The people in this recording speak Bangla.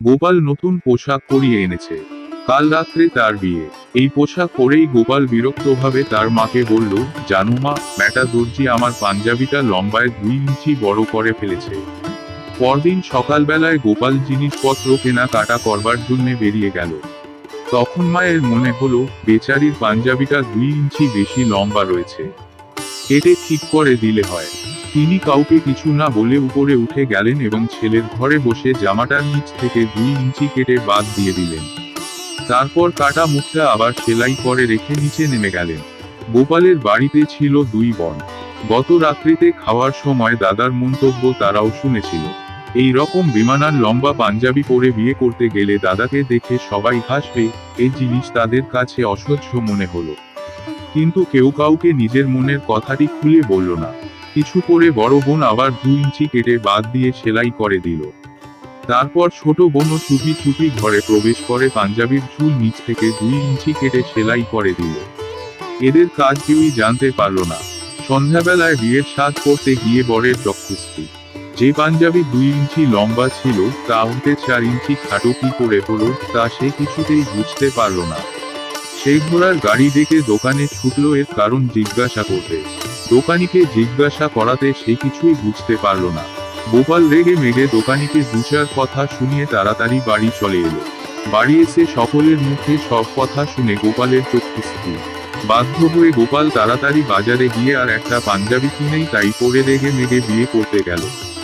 গোপাল নতুন পোশাক পরিয়ে এনেছে। কাল রাত্রে তার বিয়ে। এই পোশাক পরেই গোপাল বিরক্তভাবে তার মাকে বলল, জানো মা, ব্যাটা দর্জি আমার পাঞ্জাবিটা লম্বায় 2 ইঞ্চি বড় করে ফেলেছে। পরদিন সকালবেলায় গোপাল জিনিসপত্র কেনাকাটা করবার জন্য বেরিয়ে গেল। তখন মায়ের মনে হলো, বেচারির পাঞ্জাবিটা 2 ইঞ্চি বেশি লম্বা রয়েছে, কেটে ঠিক করে দিলে হয়। তিনি কাউকে কিছু না বলে উপরে উঠে গেলেন এবং ছেলের ঘরে বসে জামাটার নিচ থেকে 2 ইঞ্চি কেটে বাদ দিয়ে দিলেন। তারপর কাটা মুখটা আবার সেলাই করে রেখে নিচে নেমে গেলেন। গোপালের বাড়িতে ছিল 2 বোন। গত রাত্রিতে খাওয়ার সময় দাদার মন্তব্য তারাও শুনেছিল। এই রকম বেমানান লম্বা পাঞ্জাবি পরে বিয়ে করতে গেলে দাদাকে দেখে সবাই হাসবে, এই জিনিস তাদের কাছে অসহ্য মনে হলো। কিন্তু কেউ কাউকে নিজের মনের কথাটি খুলে বলল না। কিছু পরে বড় বোন আবার 2 ইঞ্চি কেটে বাদ দিয়ে সেলাই করে দিল। তারপর ছোট বোনও চুপি চুপি ঘরে প্রবেশ করে পাঞ্জাবির ঝুল নিচ থেকে 2 ইঞ্চি কেটে সেলাই করে দিল। এদের কাজ কেউই জানতে পারল না। সন্ধ্যাবেলায় বিয়ের সাজ করতে গিয়ে বরের চক্ষুস্থির। যে পাঞ্জাবি 2 ইঞ্চি লম্বা ছিল তা উঠে 4 ইঞ্চি খাটো কি করে হলো তা সে কিছুতেই বুঝতে পারল না। সেই ঘোড়ার গাড়ি ডেকে দোকানে ছুটল এর কারণ জিজ্ঞাসা করতে। দোকানিকে জিজ্ঞাসা করাতে সে কিছুই বুঝতে পারল না। গোপাল রেগে মেগে দোকানিকে 2-4 কথা শুনিয়ে তাড়াতাড়ি বাড়ি চলে এলো। বাড়ি এসে সকলের মুখে সব কথা শুনে গোপালের চক্ষুস্থির। বাধ্য হয়ে গোপাল তাড়াতাড়ি বাজারে গিয়ে আর একটা পাঞ্জাবি কিনেই তাই পরে রেগে মেগে বিয়ে করতে গেল।